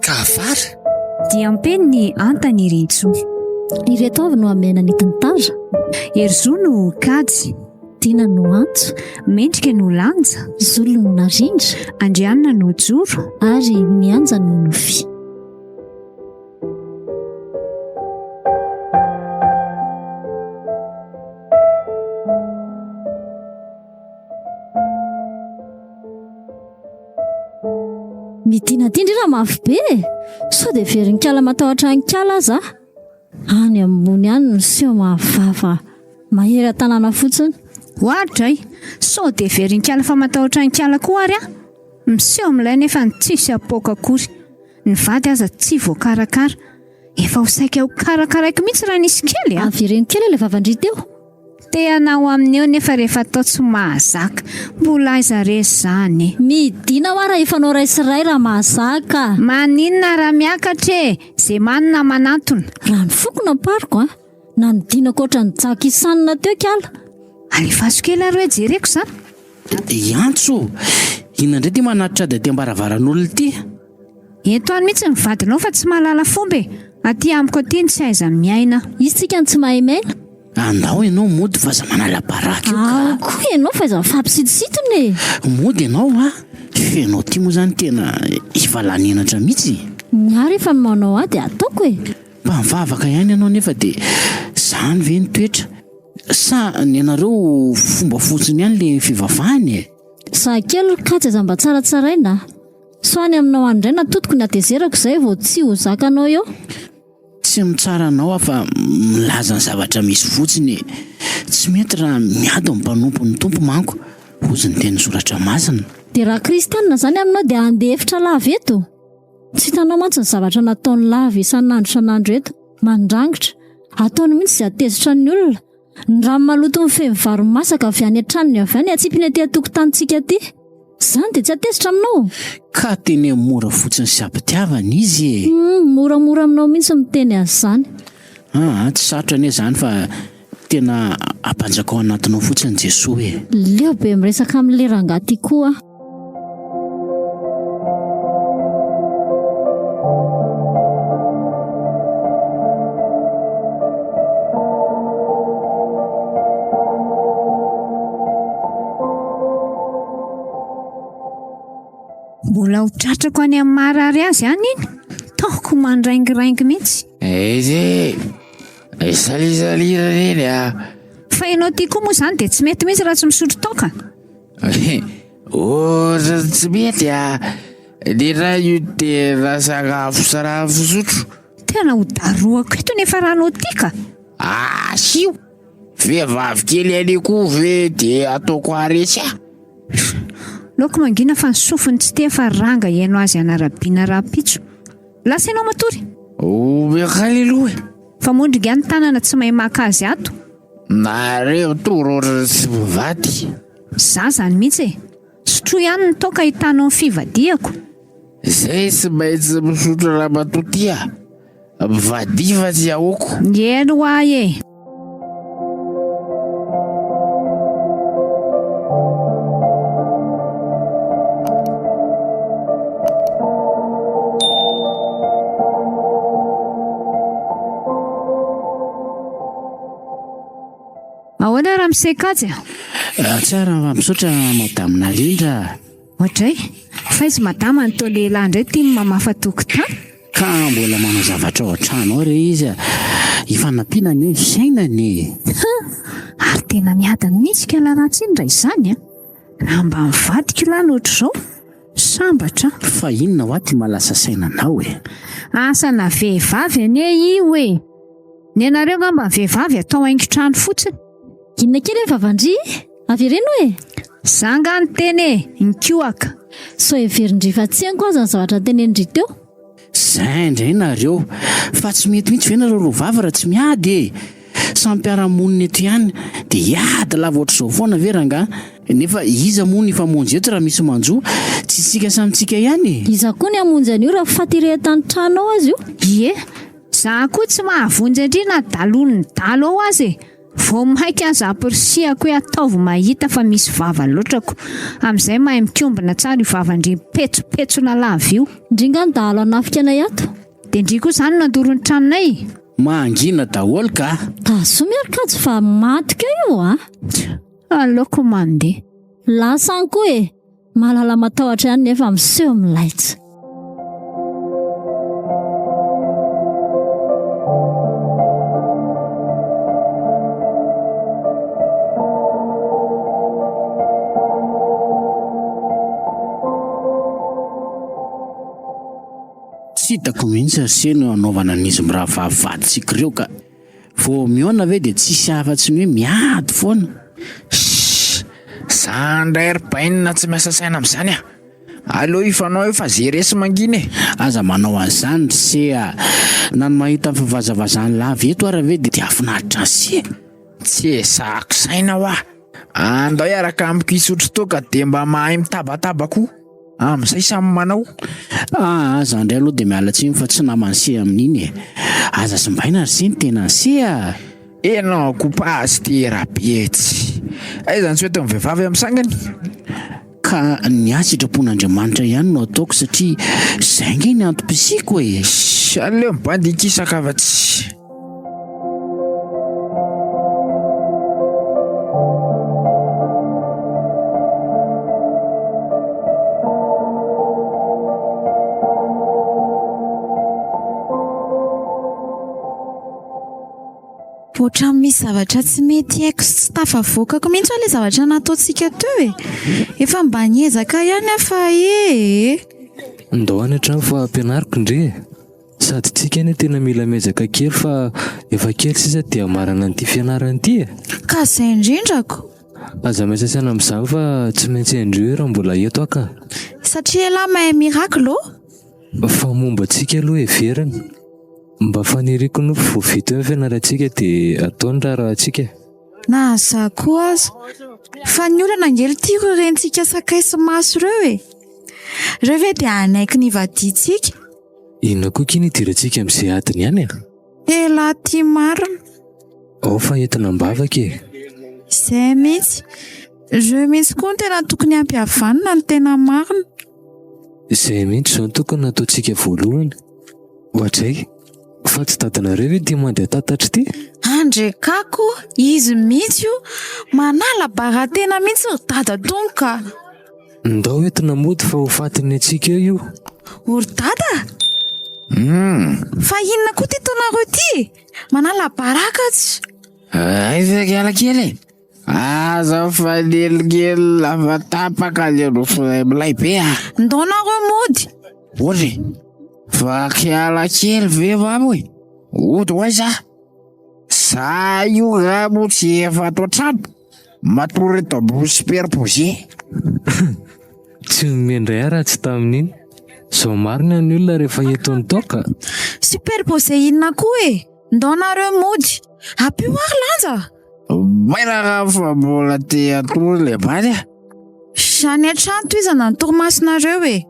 Kafara dia ampeny ny antany ireto ireto avy no amena ny tantara. Erzò no kajy, Dina no antso, mendrika no lanja, Zolo no narindra, Andrianina no joro, ary mianja no nofy. Midinadindry raha mafy be, sao dia very-kala matahotra ny kala aza. Any ambony any no seho mahavava mahery tanàna fotsiny. Hoadray, sao dia very-kala fa matahotra ny kala koa ary miseho amin'ilay nefa ny tsisy apoka akory. Ny vady aza tsy voakarakara, efa ho saika ho karakaraiko mihitsy raha nisy kely. Avy ireny kely ilay vavandry teo. Teanao aminy eo nefa rehefa atao tsy mahazaka, mbola aiza resy zany. Midina ho raha efa nao raisiray raha mahazaka. Maninona raha miakatra zay manina manatona. Raha ny foko no ampariko na ny dinako oatra ny jaka isanina teo kala. Alefaso kely ary hoe jereko zany. Iantso, inona indray ty manatitra dia ty ambaravaran'olona ty? Eto any mihitsy ny vadinao fa tsy mahalala fomba aty amiko aty ny tsy aiza miaina. Izy tsika ny tsy mahay maina. Andao ianao mody fa za manala baraky io ka. Koa ianao fa iza mifampisitositony. Mody ianao fenao ty moa zany tena ifalanenatra mihitsy. Miary efa manao ady ataoko Mpamivavaka ihany ianao nefa dia zany ve ny toetra? Sa ny anareo fomba fotsiny ihany le fivavahany Sa kely katsy aza mba tsaratsaraina. So any aminao andray natotoko ny atezerako izay vao tsy ho zakanao eo. Tsy mitsara anao fa milaza ny zavatra misy fotsiny. Tsy mety raha miady amin'ny mpanompo ny tompo manko. Hozy ny teny soratra masina. Dia raha kristianina zany aminao dia andeha hevitra lava eto. Tsy hitanao mantsy ny zavatra nataony lava isan'andro eto. Mandrangitra. Ataony mihitsy izay atezitra ny olona. Ny rano maloto ny fehivaro masaka avy any an-tranony avy any atsipiny aty an-tokotanintsika aty. Zany dia tsy atezitra aminao. Ka teny mora fotsiny sy ampitiavana izy Moramora aminao mihitsy miteny azy zany. Tsy sarotra anie zany fa tena ampanjaka ao anatinao fotsiny Jesosy Leo be miresaka amin'le rangahy koa. Mbola ho tratrako any amin'ny marary azy any iny. Taoko mandraingirangy mihitsy. Salizalira reny Fa ianao ty koa moa zany dia tsy mety mihitsy raha tsy misotro toka. Tsy mety ny raha io dia sakafo sa raha fisotro. Tena ho daroako eto nefa ranao ty ka. Sio vehivavy kely any koa ve dia ataoko aresy Loko mangina fa ny sofiny tsy te fa ranga ianao azy anarabiana raha ampitso. Lasa ianao matory. Haleloha. Fa mondriga ny tanana tsy mahay maka azy ato. Nareo torora tsy mivady. Za zany mihitsy sotro ihany ny toka hitanao ny fivadiako. Zay tsy maintsy misotro raha matotia. Mivadiva tsy ahoko. Elo ahy Ahoana raha misekajy Tsara misaotra madame Nalindra. Ohatray, fa izy madama ny tao lehilahy indray tia mamafa tokotany. Ka mbola manao zavatra ao an-trano ao re izy. Ifanampiana ny fiainany. Ary tena niadany mihitsy kala ratsy indray izany raha mba mivadika lahy ohatr'izao. Sambatra. Fa inona ho aty malasa sainanao Asana vehivavy anie io Ny anareo ngamba vehivavy atao haingon-trano fotsiny. Inona kely vavandry? Avy ireny Zanga ny teny ny kioaka. So everindry fa tsy anko aza ny zavatra tenendry teo. Zay indray nareo. Fa tsy mety mihitsy ve nareo roa vavy raha tsy miady trampiaramonina eto ihany dia iady lava ohatr'izao foana veranga nefa iza moa ny famonjy eto raha misy manjo tsy sika samitsika ihany. Iza koa ny amonjy an'io raha fatirehetany trano ao azy io? Ie, za koa tsy mahavonjy andrina dalon'ny dalo ao azy vao maika aza ampirisiako hoe ataovy mahita fa misy vava loatrako amin'izay mahay mikombina tsara io vavandry petsopetsona lava io. Ndringa ny dahalo anafika anay ato dia ndry koa izany nandorony tranonay. Mangina daholo ka. Taso miarikajy fa matika io a. Aleoko mandeha. Lasany koa e, mahalala matahotra ihany nefa miseho milaitsy. Tsy hitako mihitsy seno anaovana n'izy raha vahavaditsika ireo ka vao miona ve dia tsisy afa-tsy ny hoe miady foana. Sandray ry bainina tsy miasa saina amin'izany a. Aleo ifanao io fa zeresy mangina e. Aza manao an'izany sea na ny mahita fivazavazany lava eto ara ve dia afinaritra se. Tsy esahako saina ho aho. Andao iaraka amiko isotro toka dia mba mahay mitabataba koa. Amin'izay samy manao. Aza indray aloha dia miala tsiny fa tsy namany se amin'iny e. Aza simbaina ry se ny tena sea. Enao kopazy tera betsy. Aiza ny tsy hoe vehivavy amin'sangany? Ka ny asa sitrapon'Andriamanitra ihany no ataoko satria izay nge ny antom-pisiko e. Aleo mibandikisaka afa-tsy. Ohatrany misy zavatra tsy mety haiko sy tsy tafavoakako mihitsy ilay zavatra nataontsika teo e. Efa mba niezaka ihany afa Ndao any an-trano fa ampianariko ndre. Sady tsika ny tena mila mezaka kely fa efa kely sisa dia marana an'ity fianarana ity e. Ka izay indrindrako. Aza miasa saina amin'izany fa tsy maintsy Andry raha mbola eto aka. Satria lahy mahay mirakilo. Fa momba antsika aloha heverina. Mba faniriko no vita ny fianarantsika dia ataony raha antsika. Na za koa aza. Fa ny olana ngely tiako rentsika sakay sy maso ireo e. Ireo ve dia anaiky ny vadintsika. Inona koa kiny idirantsika amin'izay adiny ihany e? Lahy tia marina. Ao fa entina mbavaka e. Izay mihitsy. Ireo mihitsy koa ny tena tokony ampihavanina ny tena marina. Izay mihitsy izao no tokony nataontsika voalohany. Ohatray fa tsy dadanareo hoe tia mandeha tatatra ity? Andry kako, izy mihitsy io manala baratena mihitsy ry dada tonka. Ndao entina mody fa ho fatiny antsika io. Ory dada? Fa inona koa ty taonareo ty? Manala barakatsy. Aiza kiala kely. Aza fa lelikely lava tapaka le rofo milay be a. Ndaonareo mody. Ohatry. Fa kiala kely vehivavy hoe. Ohatry hoe za io raha mo tsy efa ato an-trano. Matory eto ambony superposé. Tsy nomendray raha tsy tamin'iny. Zao marina ny olona rehefa eto ny toka. Superposé inona koa e? Ndaonareo mody. Apio ary lanja. Maina fa mbola te atory le bady a. Zany an-trano toy izana ny torimasinareo e.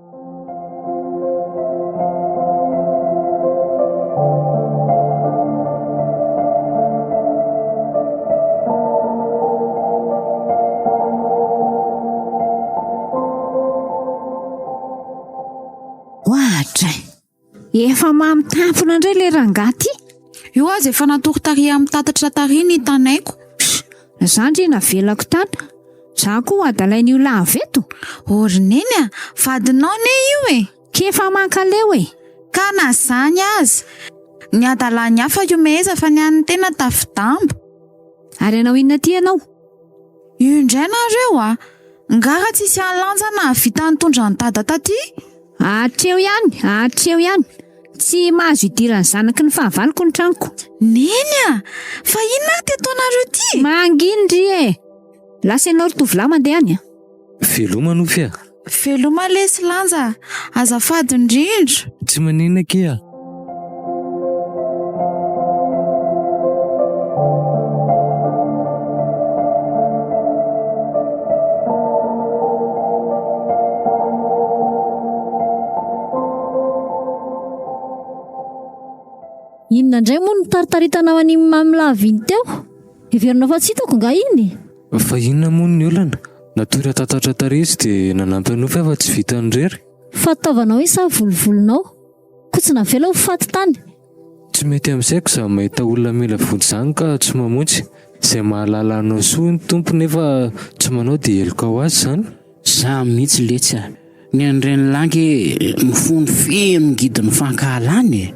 Ohatra. Efa mamitafona indray le rangaty. Io azy efa natoko taria amin'ny tatatra taria ny tanaiko. Zandry navelako tata. Za koa adalain'io lava eto. Orineny a, vadinao ne io e. Kefa mankaleo e. Ka na zany aza. Ny adalany hafa io meheza fa ny an'ny tena tafi-dambo. Ary anao inona ty ianao? Io indray nareo a. Ngara tsisy anlanja na vita nitondra ny dada taty. Atreo ihany. Tsy mahazo idiran'ny zanaky ny fahavaloko ny tranoko. Neny a, fa inona ty ataonareo ty? Mangindry e. Lasa ianao ry tovolahy mandeha any a. Veloma no fia. Veloma lesy lanja. Azafady indrindra. Tsy manina ke a. Nandray moa nitaritaritanao any Mamilava iny teo. Heverinao fa tsy hitako nga iny. Fa inona moa ny olana? Natory tatatra tarezy dia nanampy anao fa tsy vita nrery. Fataovanao isa volovolonao. Ko tsy navela ho faty tany. Tsy mety amin'izayko za mahita olona mila vody zany ka tsy mamonjy. Izay mahalala anao soa ny tompo nefa tsy manao dia heloka ho azy zany. Za mihitsy letsa. Ny andreny langy mifony feno ngidiny fankahalany.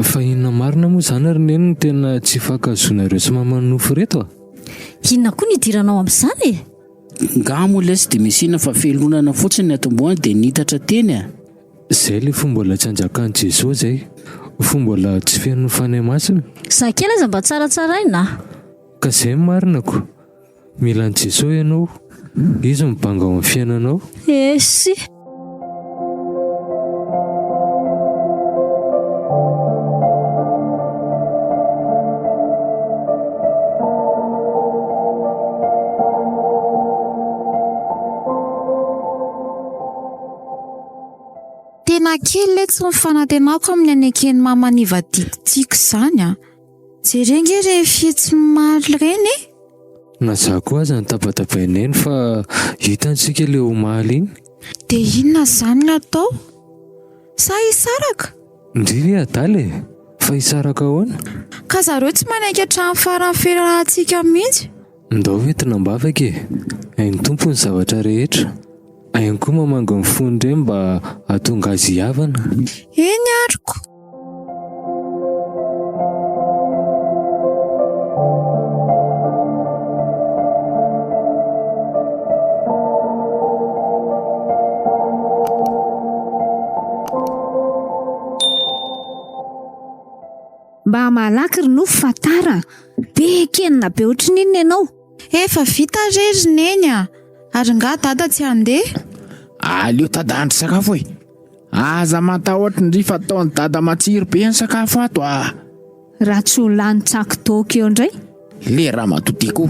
Fa inona marina moa zany ary neny no tena tsy fankazonareo sy mamanofo reto? Inona koa ny idiranao amin'izany? Nga moa lesy dia misina fa felonana fotsiny atomboany dia nitatra teny. Zay le fombola tsy anjakan'i Jesosy zay. Fombola tsy feno fanahy masina. Za kely aza mba tsaratsaraina. Ka zay marinako. Mila an'i Jesosy ianao. Izy mibanga ao amin'ny fiainanao. Esy. Tena kely le tsy mifanantenako amin'ny anekeny mamaniva dikotiko izany a. Jerenge rehefa tsy maly reny. Na za koa aza nitapatapaineny fa hitantsika le omaly iny. Dia inona izany no atao? Sa hisaraka? Ndry adala e, fa hisaraka ahoana? Ka zareo tsy manaiky hatramin'ny farany fiarahantsika mihitsy. Ndao vetinambavaka e, hainy tompo ny zavatra rehetra. Hainy koa mamanga ny fony ireny mba hahatonga azy havana. Eny ariko. Mba malaky rinofo fa tara. Be kenina be ohatrin'inona ianao. Efa vita rery neny a. Ary nga dada tsy handeha. Aleo tadandry sakafo e. Aza matahotra ndry fa ataony dada matsiro be ny sakafo ato a. Raha tsy ho lany tsakitoko eo indray. Le raha matotiko.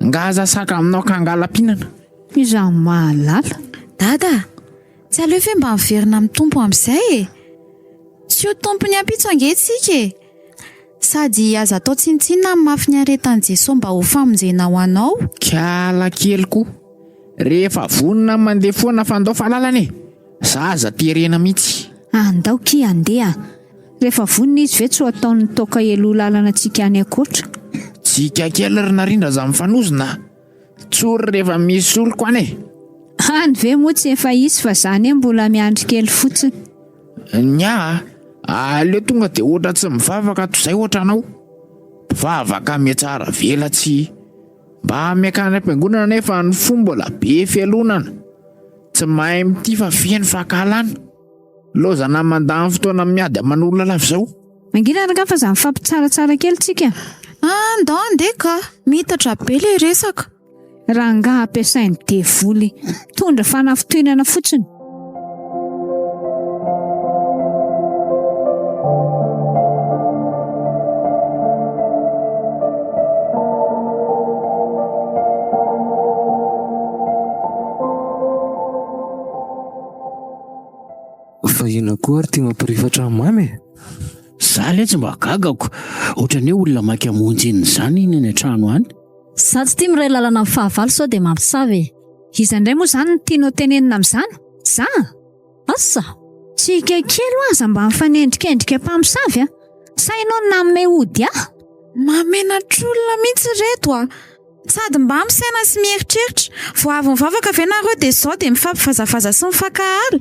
Nga aza saka aminao ka angalam-pinana. Izaho mahalala. Dada, tsy aleo fe mba miverina amin'ny tompo amin'izay e. Tsy ho tompony ampitso angehtsika e. Sady aza atao tsintsinina amin'ny mafy ny aretan'i Jesosy mba ho famonjena ho anao. Kiala kely koa. Rehefa vonona mandeha foana fa andao fahalalana e. Zaza terena mihitsy. Andao ki andeha. Rehefa vonona izy ve tsy ho ataony toka elo lalana tsika any akoatra. Tsika kely ry narindra za mifanozona. Tsory rehefa misy oloko any e. Any ve moa tsy efa isy fa zany mbola miandry kely fotsiny. Nya, aleo tonga dia ohatra tsy mivavaka toy izay ohatra anao. Vavaka mihatsara velatsy. Mba miakany am-piangonana nefa ny fombola be fialonana. Tsy mahay mity fa feno fahakalana. Lozana mandany fotoana miady aman'olona lava izao. Angina raka fa za mifampitsaratsara kely tsika. Andao andeha ka. Mitatra be le resaka. Raha nga ampiasainy devoly. Tondra fanafitoinana fotsiny. Fa ina koa ary tia mampirifatra mamy. Za le tsy mba gagako. Ohatran'ny hoe olona maika monjy iny zany iny any an-trano any. Za tsy tia miray lalana amin'ny fahavalo sao dia mampisavy. Iza indray moa zany no tianao tenenina amin'izany? Za? Asa? Tsika kely ho aza mba mifanendrikendrika mpamosavy a. Sa ianao nanome ody a? Mamenatr'olona mihitsy reto a. Sady mba misaina sy mieritreritra. Vao avy mivavaka ve nareo dia izao dia mifampifazavaza sy mifankahala.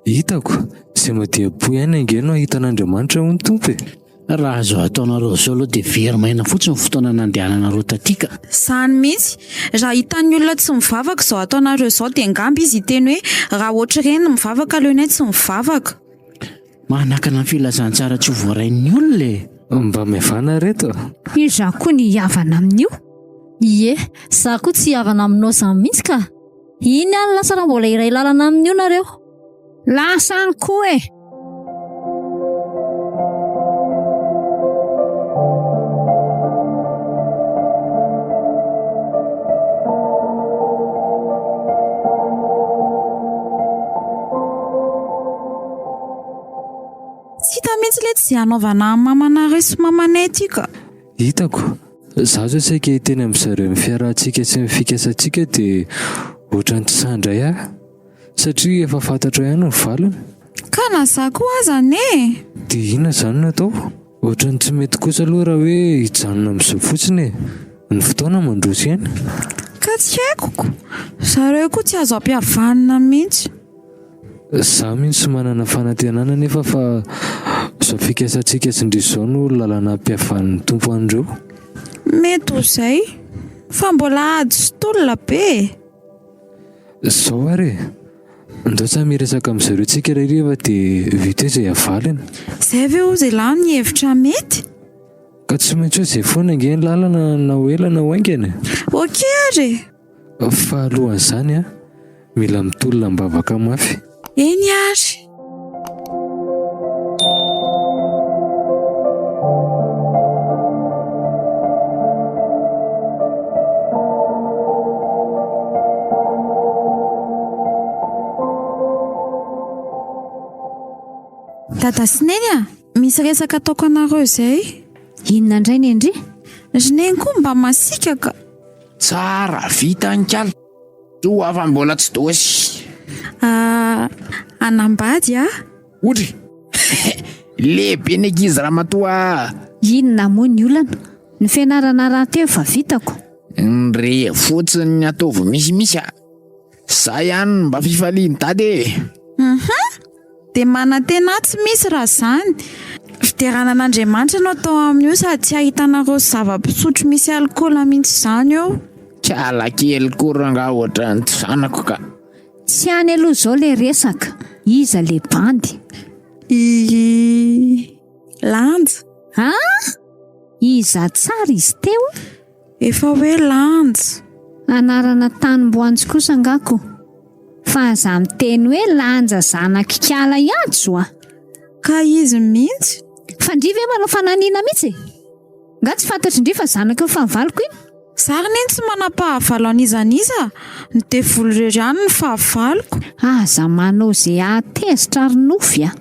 Hitako, izay madiam-po ihany angeno ahitan'Andriamanitra ho ny tompo e. Raha azo ataonareo zao aloha dia very maina fotsiny fotoana nandehananareo tatika. Zany mihitsy. Raha hitan'ny olona tsy mivavaka izao ataonareo izao dia ngamba izy hiteny hoe raha ohatra ireny mivavaka aleo ny tsy mivavaka. Manakana ny filazantsara tsy ho voarain'ny olona e. Mba mihavana reto. Iza koa ny havana amin'io. Ie, za koa tsy havana aminao zany mihitsy ka. Iny any lasa raha mbola iray lalana amin'io nareo. Lasa any koa e. Tsy hita mihitsy le mihitsy anaovana mamanareo sy mamanay aty ka. Hitako, zaho zao saika hiteny amin'izareo fiarahantsika sy fikasανtsika dia ohatran'ny tsy sandray ahy satria efa fantatra ihany ny valiny. Ka na za koa azany e. Dia inona izany natao? Ohatran'ny tsy mety kosa aloha raha hoe hijanona amin'izao fotsiny e. Ny fotoana mandroso ihany. Ka tsy haikoko, zareo koa tsy azo ampihavanina mihitsy. Zaho mihitsy tsy manana fanantenana nefa fa izao fikasανtsika sy indrisy izao no lalana ampihavan'ny tompo andreo. Mety ho izay, fa mbola ady sy tolona be. Izao ary ndao sa miresaka amin'izareo tsika rehefa dia vita hoe izay havalina. Izay ve ho izay lany ny hevitra mety? Ka tsy maintsy hoe izay foana ange ny lalana na ho ela na ho aingana. Okey ary. Fa alohan'izany a, mila mitolona mbavaka mafy. Eny ary. Dada sy neny a, misy resaka ataoko anareo izay. Inona indray ny Andry? Ry neny koa mba masika ka. Tsara, vita ny kala. Toa afa mbola tsy dosy. Anambady a? Otry. Lehibe ny ankizy ramatoa. Inona moa ny olana? Ny fianarana raha teo fa vitako. Nre fotsiny ny ataovy misimisy a. Za ihany mba fifaliany tady. Dia manantena tsy misy raha izany. Fideranan'Andriamanitra no atao amin'io sady tsy ahitanareo zava-pisotro misy alikaola mihitsy izany eo. Kala kely koranga ohatran'ny tsanako ka. Tsy any aloha izao ilay resaka. Iza ilay bandy? Lanja. Ha? Iza tsara izy teo? Efa hoe lanja. Anarana tanimboantsy kosa angako. Fa za miteny hoe lanja zanaky kala iatso a. Ka izy mihitsy. Fa ndry ve manao fananiana mihitsy? Nga tsy fantatry ndry fa zanaka eo fahavaloko io. Zary neny tsy manam-pahavalo an'izaniza. Ny devolo reriany ny fahavaloko. Aza manao izay atezitra ary nofy a.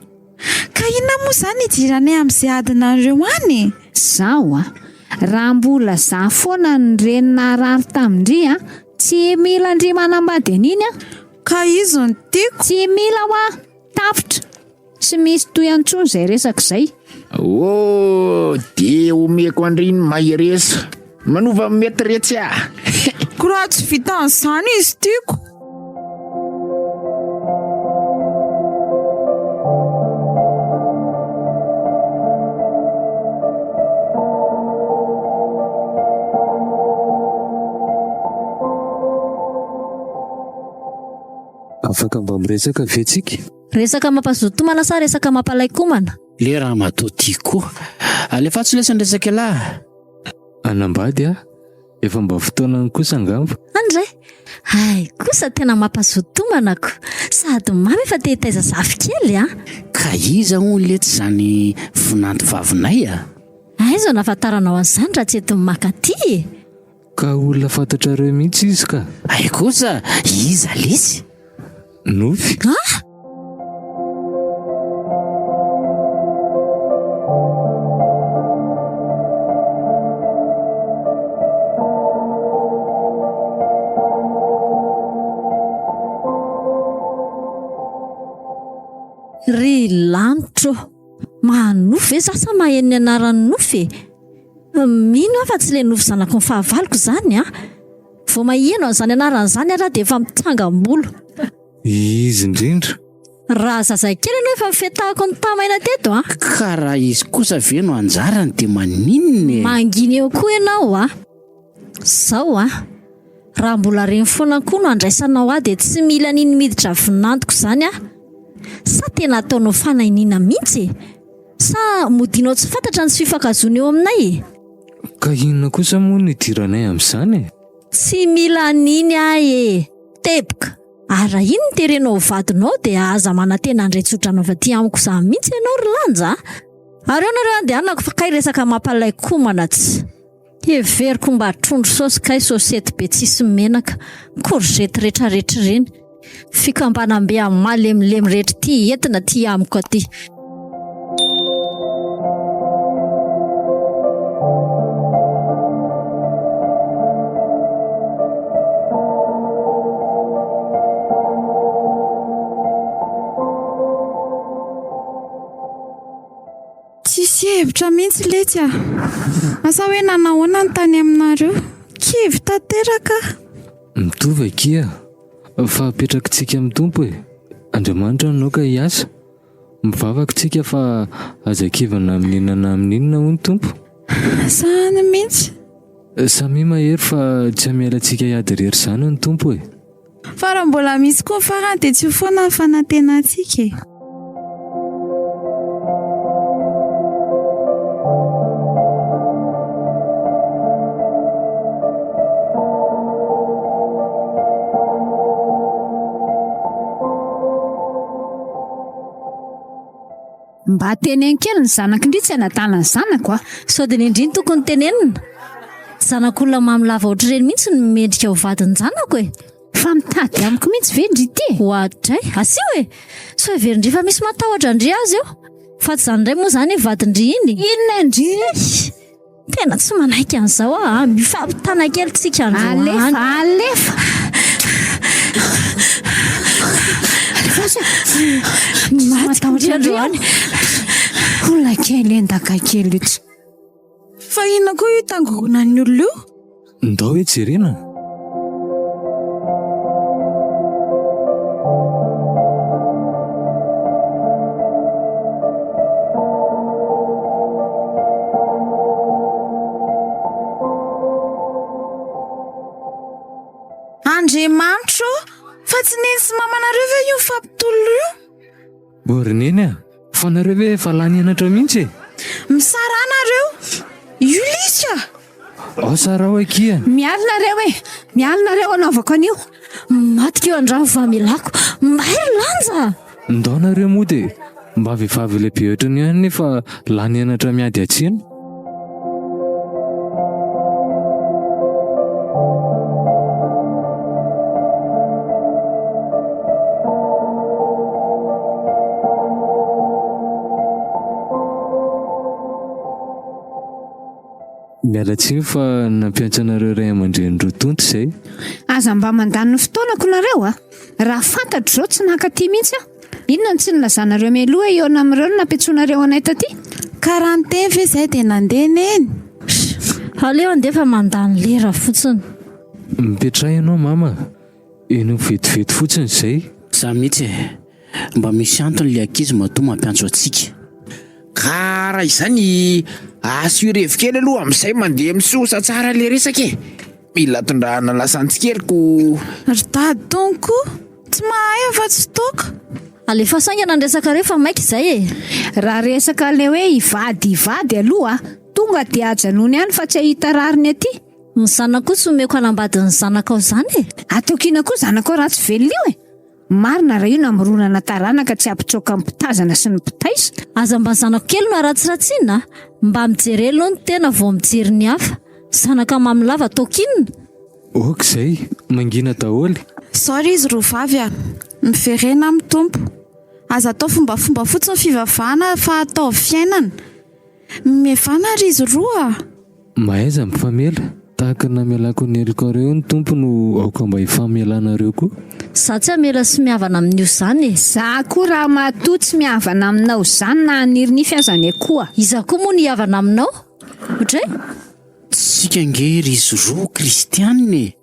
Ka inona moa izany idiranay amin'izay adinareo any? Zao a, raha mbola za foana ny renina rary tamindry a, tsy mila ndry manambady an'iny a. Ka izy ny tiako. Tsy mila ho a, tafitra. Tsy misy toy antsony izay resaka izay. De omeko Andriny mahiresa. Manova mety retsy a. Koa tsy vita an'izany izy tiako. Afaka mba miresaka vetsika? Resaka mampazotomana sa resaka mampalaikomana? Le raha matao tiako. Alefa tsy lesany resaka lahy. Anambady a, efa mba fotoanany kosa angamba. Andray, ay kosa tena mampazotomanako. Sady mamy efa te hitaiza zafy kely a. Ka iza ho lety zany finanto vavinay a. Aizo nafantaranao an'izany raha tsy etiny makaty. Ka olona fantatrareo mihitsy izy ka. Ay kosa, iza lesy? Nofy. Ah! Ry lanitro, manofy e sasa maheno ny anaran'ny nofy. Mino afa tsy le nofy zanako ny fahavaloko zany a. Vao maheno an'izany anaran' izany ara dia efa mitangam-bolo. Izy indrindra. Raha zazakely ianao efa mifetahako ny tamaina teto a. Ka raha izy kosa ve no anjarany dia maninona? Manginy eo koa ianao a. Zao a, raha mbola reny foana koa no andraisanao a dia tsy mila niny miditra vinantoko izany a. Sa tena ataonao fanahinina mihitsy? Sa modinao tsy fantatra ny sy fifankazoana eo aminay? Ka inona kosa moa ny idiranay amin'izany? Tsy mila niny ahy e. Teboka. Raha iny ny terenao vadinao dia aza manantena andray tsotranao fa ty amiko za mihitsy ianao ry lanja. Ary eo nareo andehanako fa kay resaka mampalaikomana tsy. Heveriko mba trondro saosy kay sosety be tsisy menaka, korzety rehetrarehetra ireny. Fikambanam-be amin'ny mahalemilemy rehetra ty entina ty amiko aty. Tsy hevitra mihitsy letsy a. Asa hoe nanahoana ny tany aminareo? Kivy tanteraka. Mitovy akia fa apetrakintsika amin'ny tompo e. Andriamanitra anao ka hiasa. Mivavaka tsika fa azakivana amin'inona amin'inona ho ny tompo. Sahany mihitsy. Samy mahery fa tsy hamelantsika hiady irery izany ny tompo e. Fa raha mbola misy Kafara dia tsy ho foana ny fanantenantsika e. Mba teneny kely ny zanako indray tsy hanadala ny zanako a. Sao dia ny indriny tokony tenenina. Zanak'olona mamilava ohatr'ireny mihitsy ny mendrika ho vadiny zanako e. Fa mitady amiko mihitsy ve ndry ity? Hoatray, asio e. So everindry fa misy matahotra ndry azy eo. Fa tsy zany indray moa zany vadindry iny. Inona ndry? Tena tsy manaiky an'izao a. Mifampitana kely tsika androany. Alefa. Matahotra androany. Olona kely endaka kely itsy. Fa inona koa io tangorona ny olona io? Ndao hoe jerena. Andriamanitro, fa tsy neny sy mamanareo ve io fampitolo io? Borineny a, fa nareo hoe efa lany hianatra mihitsy e. Misara nareo? Io lisy a? Ao sarao akia. Mialinareo e. Mialinareo anaovako an'io. Matika eo andrano vamelako. Mahery lanja. Ndao nareo moa dia mba vehivavy lehibe ohatrany ihany nefa lany hianatra miady atsina. Mialatsiny fa nampianatra nareo ray aman-drenindreo tonto izay. Aza mba mandany ny fotoanako nareo a. Raha fantatro zao tsy nankaty mihitsy a. Inona no tsy nilazanareo mialoha eo amin'ireo no nampiantsoanareo anay taty? Karaha ny teny ve izay dia nandeha neny? Aleo andefa mandany lera fotsiny. Mipetray ianao mama. Eno vetivety fotsiny izay. Za mihitsy e. Mba misy antony le ankizy matoa mampiantso antsika. Karaha izany asio revi-kely aloha amin'izay mandeha misosa tsara le resaka e. Mila tondrahana lasantsikeliko. Ry dady tonko, tsy mahay afa tsy toka. Alefa saingana ny resaka reo fa maika izay e. Raha resaka le hoe ivady aloha tonga dia ajanony ihany fa tsy ahita rariny aty. Ny zanako tsy omeko hanambadiny zanakao izany e. Ataokina koa zanakao raha tsy velona io e. Marina raha io namoronana taranaka tsy ampitsoka amin'ny mpitazana sy ny mpitaisa. Aza mba zanako kely no aratsiratsiana. Mba mijerelo no tena vao mijery ny hafa. Zanaka mamilava tokinina. Ok izay, mangina daholo. Saory izy roa vavy a. Miverena amin'ny tompo. Aza atao fombafomba fotsiny fivavahana fa atao fiainana. Mevana ry izy roa. Mahaiza mifamela. Tahaka namelako ny heliko reo ny tompo no aoka mba hifamelanareo koa. Za tsy hamela sy mihavana amin'io izany e. Za koa raha matoa tsy mihavana aminao izany na anirinify azany akoa. Iza koa moa ny havana aminao? Otray? Tsika ngery izy roa kristianina e.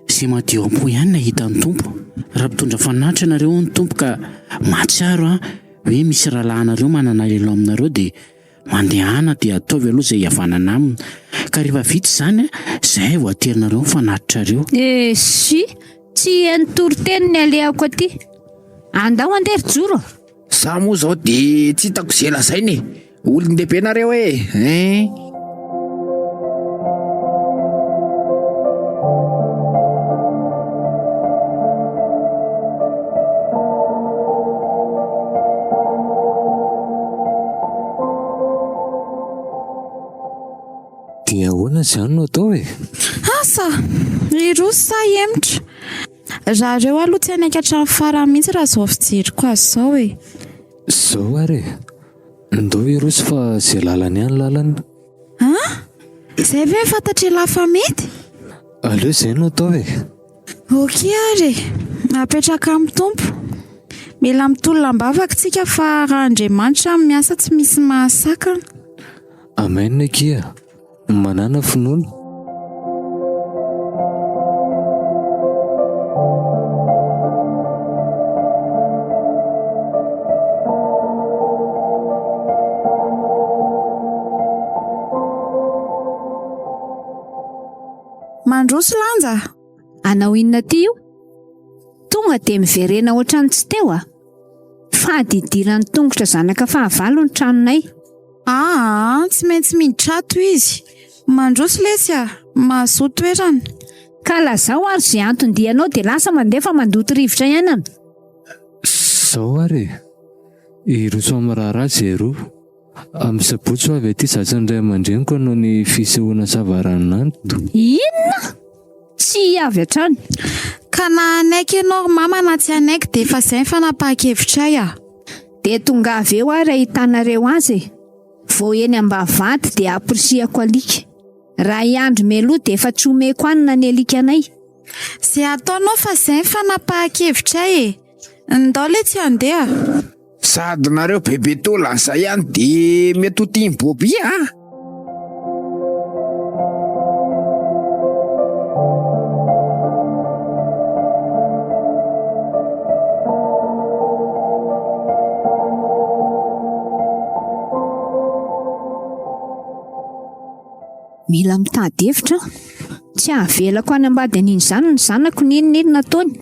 Sy madio am-po ihany nahita ny tompo. Raha mpitondra fanatitra nareo ny tompo ka matsiaro a hoe misy rahalanareo manana lelo aminareo dia mandehana dia ataovy aloha izay havanana aminy. Ka rehefa vita izany izay vao aterinareo fanatitrareo. Sy tsy entory-teny ny aleako aty. Andao andery joro. Za moa zao dia tsy hitako izay lazainy. Olon-dehibe nareo e. Dia ahoana izany no atao e? Asa, irosy sa emitra. Raha reo aloha tsy hanaikatra ny farany mihitsy raha zao fijeriko azy zao e. Zao ary ndao irosy fa izay lalany ihany lalana. Izay ve fantatry lafa mety? Aleo izay no atao e. Ok ary, apetraka amin'ny tompo. Mila mitolona ambavaka tsika fa raha Andriamanitra miasa tsy misy mahasakana. Amainina kia, manana finoana. Mandroso lanja. Anao inona ty io? Tonga dia miverena ohatrany tsy teo a. Fahadidiran'ny tongotra zanaka fahavalo ny tranonay. Tsy maintsy miditra ato izy. Mandroso lesy mahazoa toerana. Ka lazao ary zay anton-dianao dia lasa mandefa mandoto rivotra ianana. Zao ary iroso amin'ny raharaha zay roa. Amin'ny sabotsy avy aty zasany ray aman-dreniko hanao ny fisehoana savaran'anto. Inona? Tsy avy hatrany. Ka na anaiky ianao mama na tsy anaiky dia efa izay fanapahakevitray Dia tonga avy eo ary ahitanareo azy. Vao eny ambavady dia apirisiako alika. Raha i Andry meloa dia efa tsy omeko anina ny alikanay. Zay ataonao fa izay fanapahakevitray Ndao le tsy handeha. Sady nareo bebe tola zay ihany de mety ho tiany Bobi Mila mitady hevitra. Tsy hahavelako any ambady an'iny izany ny zanako ninona nataony.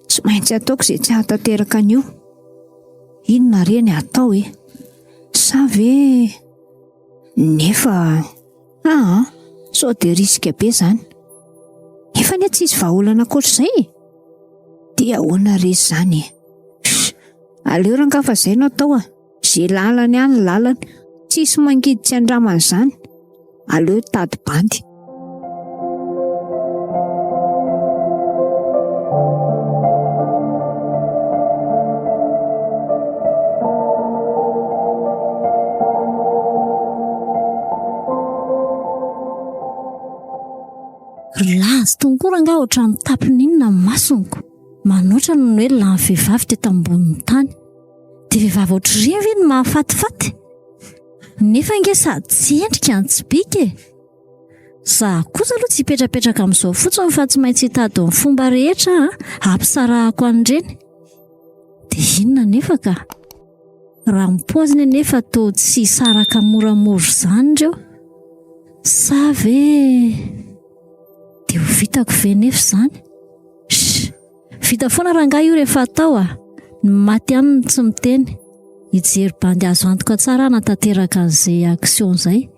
Tsy maintsy ataoko izay tsy hahatanteraka an'io. Inona reny atao sa ve nefa sao dia risika be zany. Efa ny tsisy vahaolana akoatr'izay. Dia ahoana re zany aleo rangaha fa izay no atao zay lalany any lalany. Tsisy mangiditsy andramana izany. Aleo tady bandy. Lazy tongory angaha ohatran'ny tapininona ny masoniko. Manoatra no hoe lany vehivavy teto ambonin'ny tany. Dia vehivavy ohatr'ireny ve ny mahafatifaty? Nefa nge sady tsy endrika ny tsy bika Za kosa aloha tsy hipetrapetraka amin'izao fotsiny fa tsy maintsy hitady ny fomba rehetra ampisarahako an'ireny. Dia inona nefa ka? Raha mipoziny nefa toa tsy saraka moramora izany ireo. Sa ve dia ho vitako ve nefa izany? Vita foana rangaha io rehefa atao ny maty aminy tsy miteny. Hijery bandy azo antoka tsara natanteraka an'izay aksion izay.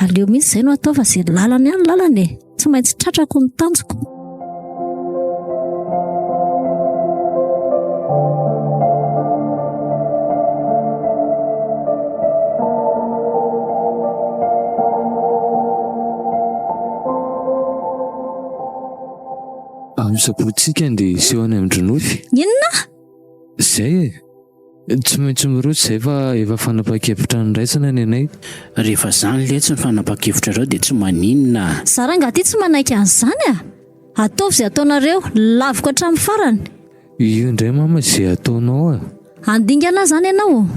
Aleo mihitsy izay no atao fa izay lalany ihany lalany tsy maintsy tratrako ny tanjoko. Amin'ny sabotsika dia isehony amin'ny dronofy. Inona? Zay tsy maintsy mirotsy izay fa efa fanapakevitra ny raisana ny anay. Rehefa zany le tsy ny fanapakevitra reo dia tsy maninona. Za rangaha ty tsy manaiky an'izany ataovy izay ataonareo laviko hatramin'ny farany. Io indray mama izay ataonao Andingana zany ianao.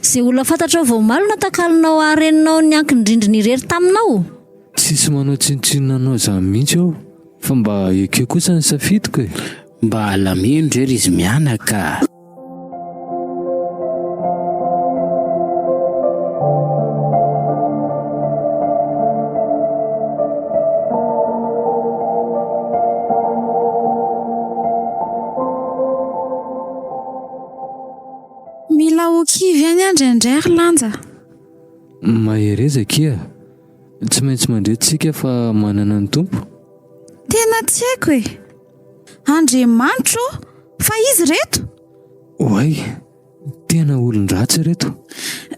Izay olona fantatrao vao malona takalinao areninao ny ankin-drindrina irery taminao. Tsisy manao tsinontsinona anao zany mihitsy aho. Fa mba ekeo kosa ny safidiko Mba alamino rery izy mianaka. Mila ho kivy any Andry ary lanja. Mahereza kia. Tsy maintsy mandretsika fa manana ny tompo. Tena tsy haiko Andriamanitro fa izy reto? Oay, tena olon-dratsy reto.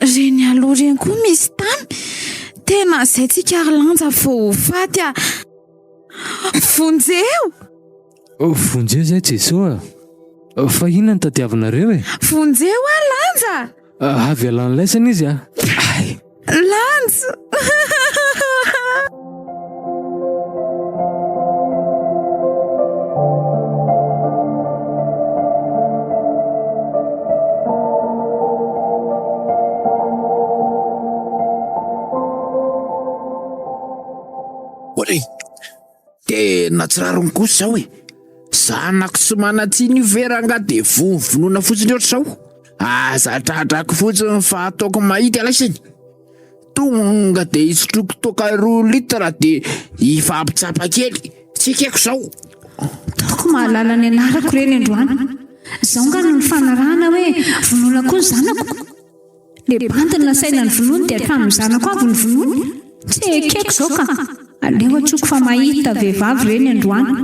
Reny aloha reny koa misy tany. Tena izay tsika ary lanja vao faty vonjeo. Vonjeo zay Jesoa. Fa inona ny tadiavinareo Vonjeo lanja. Avy alany laisana izy Lanja. natsirarony kosa zao e. Zanako tsy manatsiny io veranga de vonovonoina fotsiny oatra zao. Azatradrako fotsiny fa ataoko mahity alaisany. Tonga de isotroko toka 2 litra de ifampitsapa kely. Tsy keko zao. Taoko mahalala ny anarako reny androany. Zao nga no fanarahana hoe vonoina koa zanako. Le bandiny nasaina ny vonoiny de hatramin'ny zanako avy ny vonoiny. Tsy ekeko zao ka. Aleo atsoko fa mahita vehivavy reny androany.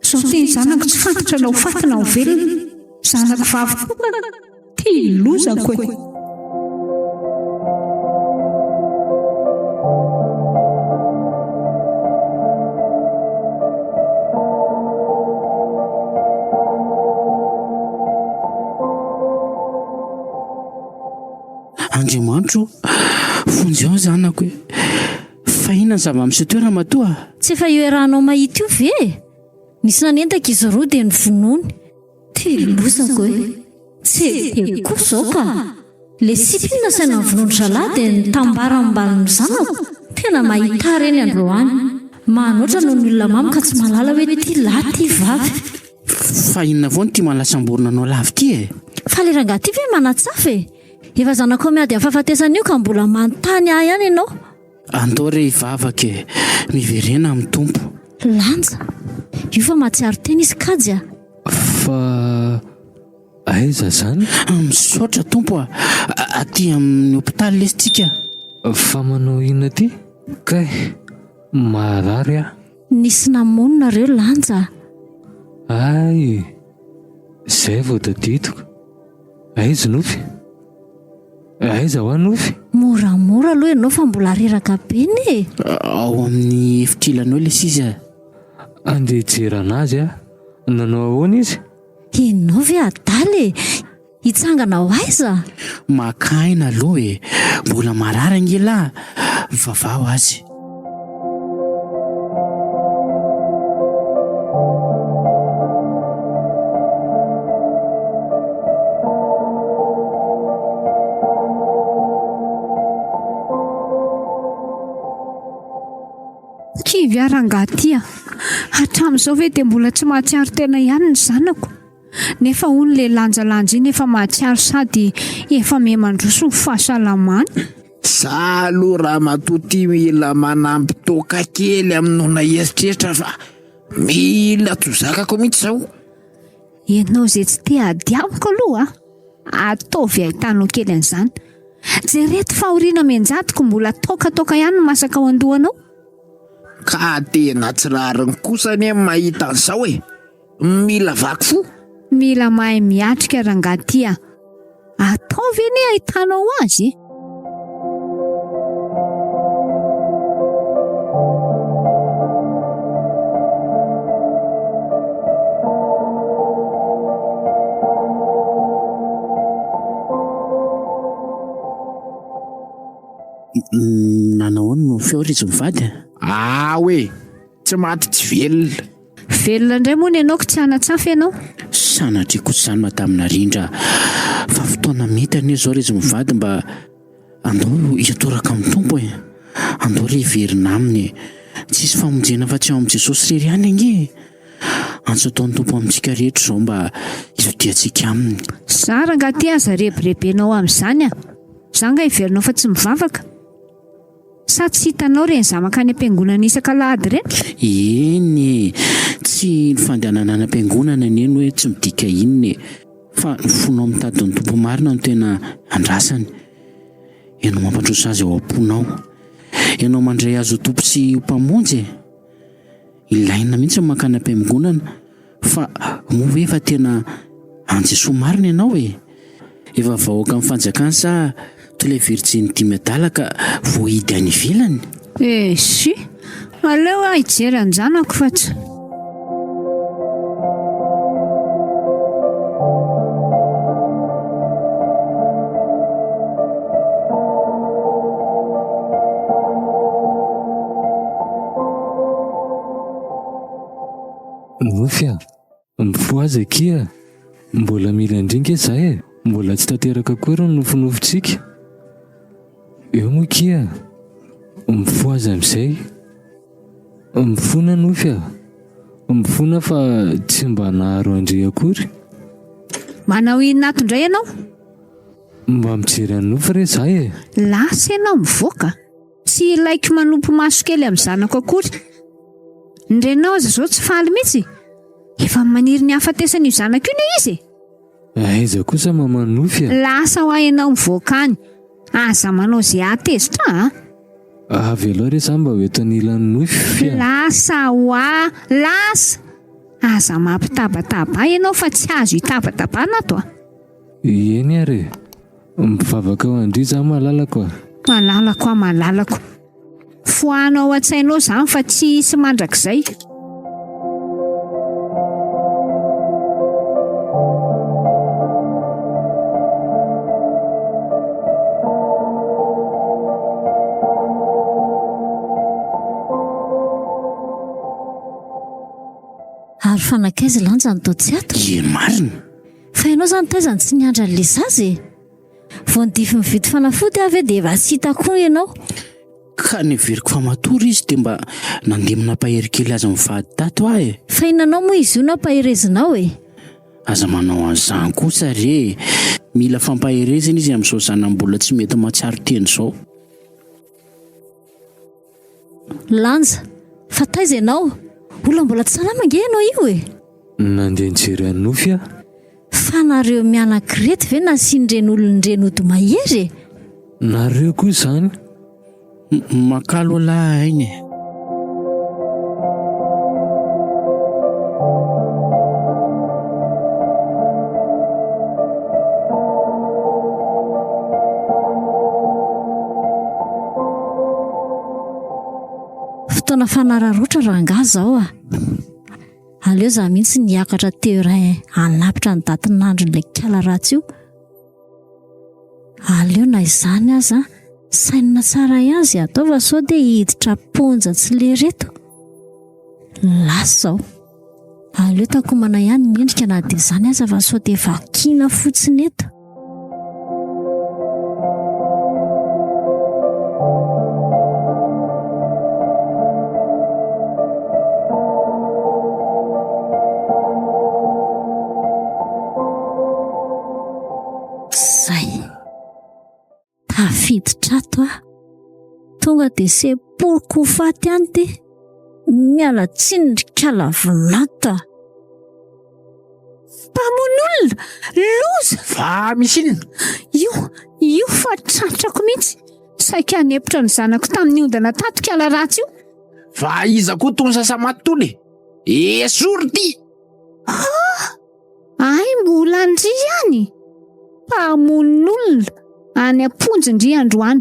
Zao teny zanako tsy fantatra na ho fatina ho velona. Zanako vavy koa tia lozako e. Andriamanitro, fonjy ao zanako e. Fahina zava-misy toerana matoa. Tsy efa io ianao mahita io ve? Nisy nanentaka izy roa dia ny vonoiny. Tilosako e. Tsy de koa zao ka. Le sipiny nasaina ny vonoiny zalahy dia nitambara ambaliny zanako. Tena mahita reny androany. Manoatra noho ny olona mamy ka tsy malala hoe ty lahy ty vavy. Fahina foana ty malasamborona anao lavy ty e. Fa le rangahy ty ve manatsafy e? Efa zanako miady amin'ny fahafatesana io ka mbola manontany ahy ihany ianao. Andao re hivavaka e. Miverena amin'ny tompo. Lanja. Io fa mahatsiaro tena izy kajy. Fa aiza zany? Misaotra tompo a. Aty amin'ny hôpitaly lesitsika. Fa manao inona ty? Kay, marary a. Nisy namonina reo lanja. Ay, zay vao tadidiko. Aiza nofy? Aiza ho anofy? Moramora aloha ianao fa mbola reraka be ne. Ao amin'ny efitrilanao le sisa. Andeha hijery anazy a. Nanao ahoana izy? Ianao ve adaly e? Hitsangana ho aiza? Makaina aloha e. Mbola marary angela. Vaovao azy. Kivy arangatia. Hatramin'izao ve dia mbola tsy mahatsiaro tena ihany ny zanako. Nefa hono le lanjalanja iny efa mahatsiaro sady efa mihamandroso ny fahasalamany. Za aloha raha matoty mila manampy toka kely aminona eritreritra fa mila tozakako mihitsy zao. Ianao zay tsy te adiamiko aloha ataovy ahitanao kely an'izany. Jereto fahoriana menjatoko mbola toka ihany no masaka ao andohanao. Ka tena tsirariny kosa ny mahita an'izao e. Mila vaky fo. Mila mahay miatrika rangatia. Ataovy anie ahitanao azy. Nanao no fiora izy mivady? Hoe tsy maty tsy velona. Velona indray moa ny ianao ko tsy hanatsafy ianao. Sanatry kosa izany madamina rindra. Fa fotoana mety anie zao izy mivady mba andao hiatoraka amin'ny tompo e. Andao re hiverina aminy. Tsisy famonjena fa tsy ao amin'i Jesosy rery ihany ange. Antso ataon'ny tompo amintsika rehetra izao mba hizotiantsika aminy. Za rangaty aza rebirebenao amin'izany a. Za nga hiverinao fa tsy mivavaka. Sa tsy hitanao reny zamaka any am-piangonana isan-kalahady reny? Eny, tsy ny fandehanana any am-piangonana neny hoe tsy midika inony. Fa ny fonao mitady ny tompo marina no tena andrasany. Ianao mampandroso azy ao am-ponao. Ianao mandray azy ho tompo sy ho mpamonjy. Ilaina mihitsy makany am-piangonana. Fa moa hoe efa tena an-Jesosy marina ianao e. Efa vahoaka amin'ny fanjakana sa tole virjiny 10 adala ka voahidy any ivelany. Si, aleo hijery an'izanako fa tsy. Nofia, mifoha aza kia. Mbola mila indringa izay e. Mbola tsy tanteraka koa ireo nofinofitsika. Eo moa kia. Mifoha aza amin'izay. Mifona nofia. Mifona fa tsy mba naharo Andry akory. Manao inona ato indray ianao? Mba mijery anofo re zaho e. Lasa ianao mivoaka. Tsy ilaiko manompo maso kely amin'ny zanako akory. Ny renao aza izao tsy faly mihitsy. Efa maniry ny hafatesan'io zanako io ne izy. Aiza kosa mamanofy a. Lasa ho ianao mivoaka any. Aza manao izay atezitra a. Avy aloha re zaho mba hoeton'ny ilan'ny nofy. Lasa hoa, lasa. Aza mampitabataba ianao fa tsy azo hitabatabana ato a. Eny are. Mivavaka ho Andry zaho malalako a. Malalako a malalako. Foanao an-tsainao zany fa tsy hisy mandrakizay. Ary fanakaiza lanja ny totsy ato. Marina. Fa ianao zany taizany tsy niandra n'le zazy. Vao nidify mividy fanafody avy dia efa tsy hita koa ianao. Ka neveriko fa matory izy dia mba nandemina pahery kely aza mivady tato aho e. Fa inanao moa izy io na paherezinao e. Aza manao an'izany kosa re. Mila fampaherezana izy amin'izao zanam-bola tsy mety mahatsiaro teny izao. Lanja, fa taiza ianao? Olona mbola tsy salama nge ianao io e. Nandeha nijery anofy a. Fa nareo mianakirety ve nasian'ireny olon'ireny ody mahery e? Nareo koa izany. Makalo lahy ainy. Fotoana fanararoatra rangahy zao a. Aleo za mihitsy niakatra teo iray hanapitra ny datin'andron'ilay kala ratsy io. Aleo na izany aza sainina tsara azy ataova sao dia hiditra ponja tsy le reto. Lasa zao. Aleo takomana ihany ny endrika na dia izany aza fa sao dia vakiana fotsiny eto. Tafiditra ato a. Tonga dia sepoloko faty any ty. Miala tsindrika lavinata. Mpamon'olona, loza. Fa misy inona? Io fa tratrako mihitsy. Saika hanepitra ny zanako tamin'ny ondana tato kala ratsy io. Fa iza koa tony sasa matoly? Esory ty. Ay, mbola Andry ihany. Mpamon'olona. Any amponjindry androany.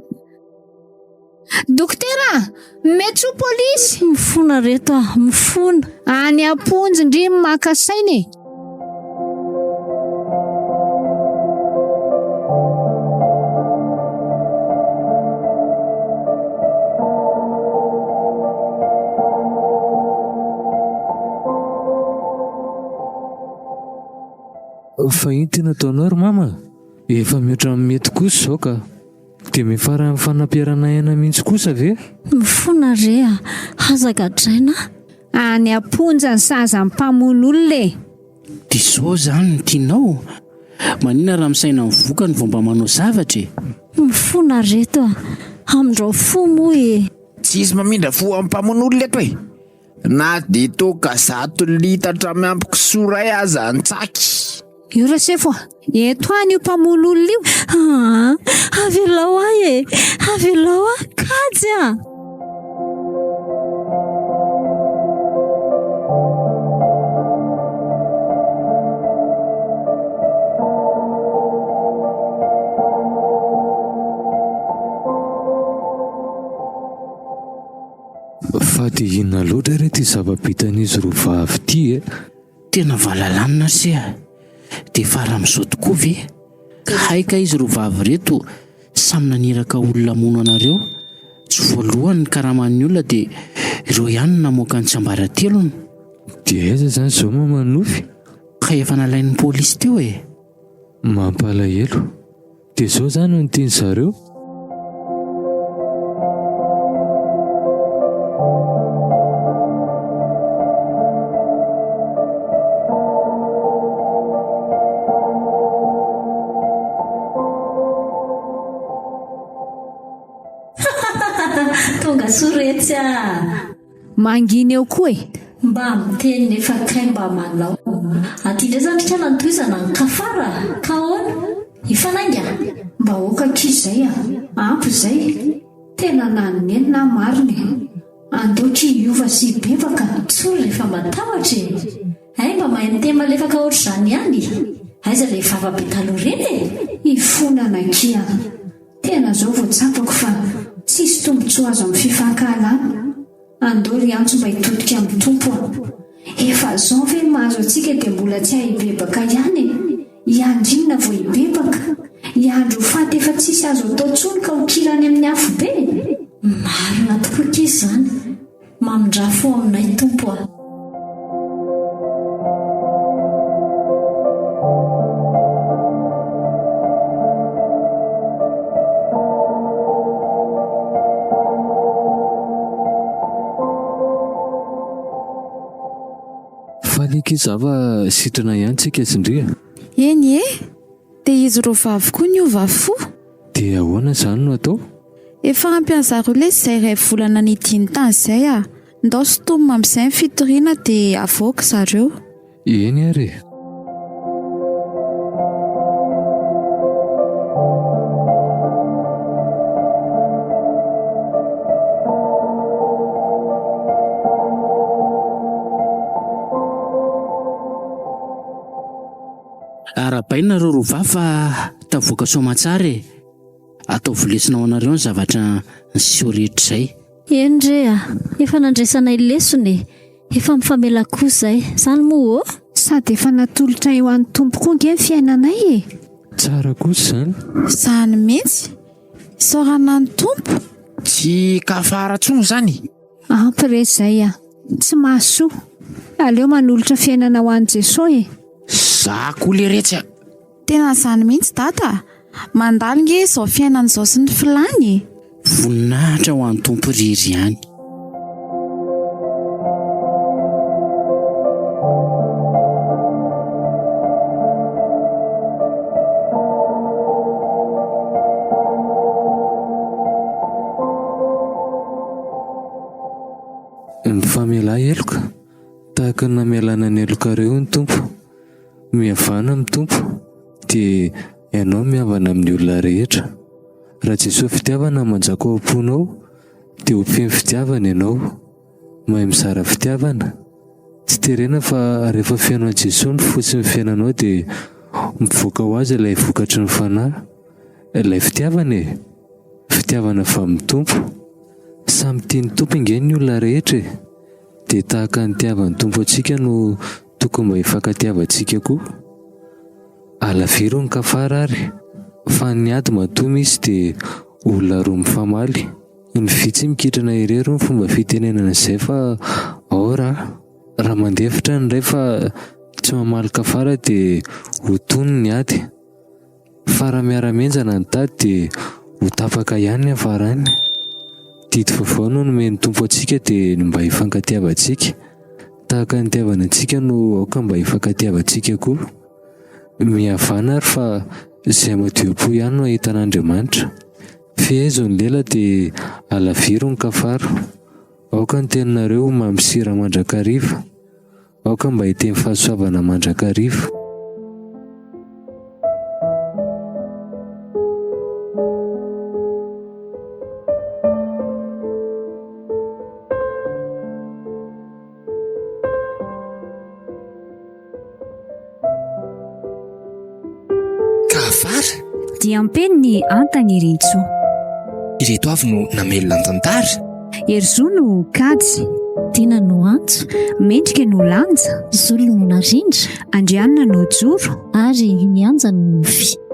Dokotera, metropolisy. Mifona reto a, mifona. Any amponjindry maka sainy. Fa iny tena ataonao ry mama. Efa mihoatra mety kosa izao ka. Dia mifara amin'ny fanampiarana aina mihitsy kosa ve? Mifona re a, hazagadraina. Any amponja ny saza ny mpamon'olona e. Dia izao izany ny tianao. Manina raha misaina mivoaka ny vao mba manao zavatra e. Mifona reto a, amin'izao fo moa e. Tsisy mamindra fo amin'ny mpamon'olona eto e. Na dia toa 100 litatra miampikisoray aza antsaky. Io rasefo a, eto any io mpamon'olona io. Avelao ahy e, avelao ahy kajy a. Fa dia inona loatra re ty zava-bitan'izy roa vavy ty e. Tena valalanina se a. Dia fara amin'izao tokoa ve? Ka haika izy roa vavy reto samy naniraka olona mono anareo. Tsy voalohany ny karaman'ny olona dia ireo ihany namoaka ny tsiambaratelony. Dia aiza izany izao mamanofy? Ka efa nalain'ny polisy teo e. Mampalahelo. Dia izao izany no tiany zareo. retsy mangina eo koa e. mba miteny nefa kay mba manao aty ndray zany trikala nytoizana ny kafara ka hoana ifanainga mba okaka izay ampy izay tena naneny na mariny andoky iova sy bebaka tsory rehefa matahotra ay mba mahay miteny malefaka ohatr' izany ihany aiza le vavabe taloha reny ifonana kia tena zao voatsapako fa tsisy tombontsoa azo amin'ny fifankahalana andory antso mba hitodika amin'ny tompo efa zao ve mahazo atsika dia mbola tsy hahibebaka ihany iandrinina vo hibebaka iandro faty efa tsisy azo atao tsony ka hokirany amin'ny afo be marina tokoa kizy zany mamindra fo aminay tompo faliky zava sitrana ihany tsika sindria eny dia izy ro vavy koa ny ova fo dia ahoana izany no atao efa ampian'zareo lesy izay ray volana nidiny tany izay ndao sotomina amin'izay ny fitoriana dia avoaka zareo eny ary arabaina reo rovavy fa tavoaka soamatsara atao volesinao anareo ny zavatra nyseho rehetra izay endrea efa nandraisanay lesony efa mifamela kosa zany moa sady efa natolotra eo an'ny tompo koa nge ny fiainanay tsara kosa izany mihitsy saorana ny tompo tsy kafara tsony zany ampy re izay tsy mahasoa aleo manolotra fiainana ho an'i jesosy za koa le retsy tena izany mihitsy dada mandalo nge izao fiainan'izao sy ny filany voninahitra ho an'ny tompo riry ihany mifamela eloka tahaka ny namelana ny elokareo ny tompo mihavana amin'ny tompo dia ianao mihavana amin'ny olona rehetra raha Jesosy fitiavana manjaka ao am-ponao dia hompiany fitiavana ianao mahay mizara fitiavana tsy terena fa rehefa fiainao Jesosy ny fotsiny fiainanao dia mivoaka ho azy ilay vokatry ny fanahy ilay fitiavana fitiavana fa amin'ny tompo samy tiany tompo inge ny olona rehetra dia tahaka ny tiavan'ny tompo antsika no tokony mba hifankatiavantsika koa alaviro ny kafara ary fa ny ady matomy izy dia olona roa mifamaly ny vitsy mikitrana irero ny fomba fitenenana izay fa raha mandefitra ny ray fa tsy mamaly kafara dia ho tony ny ady fa raha miara-menjana ny tady dia ho tapaka ihany ny avarany didy vaovao no nomeny tompo antsika dia mba hifankatiavantsika tahaka ny tiavana antsika no aoka mba hifankatiavantsika koa mihavana ary fa izay madio-po ihany no ahitan'Andriamanitra fiezo ny lela dia alaviro ny kafara aoka ny teninareo mamisira mandrakariva aoka mba hiteny fahasoavana mandrakariva kafara dia ampeny ny antany irintsoo ireto avy no namelona ny tantara erzoo no kajy tiana no antso mendrika no lanja zolo no narindra andrianina no joro ary nianja no mofy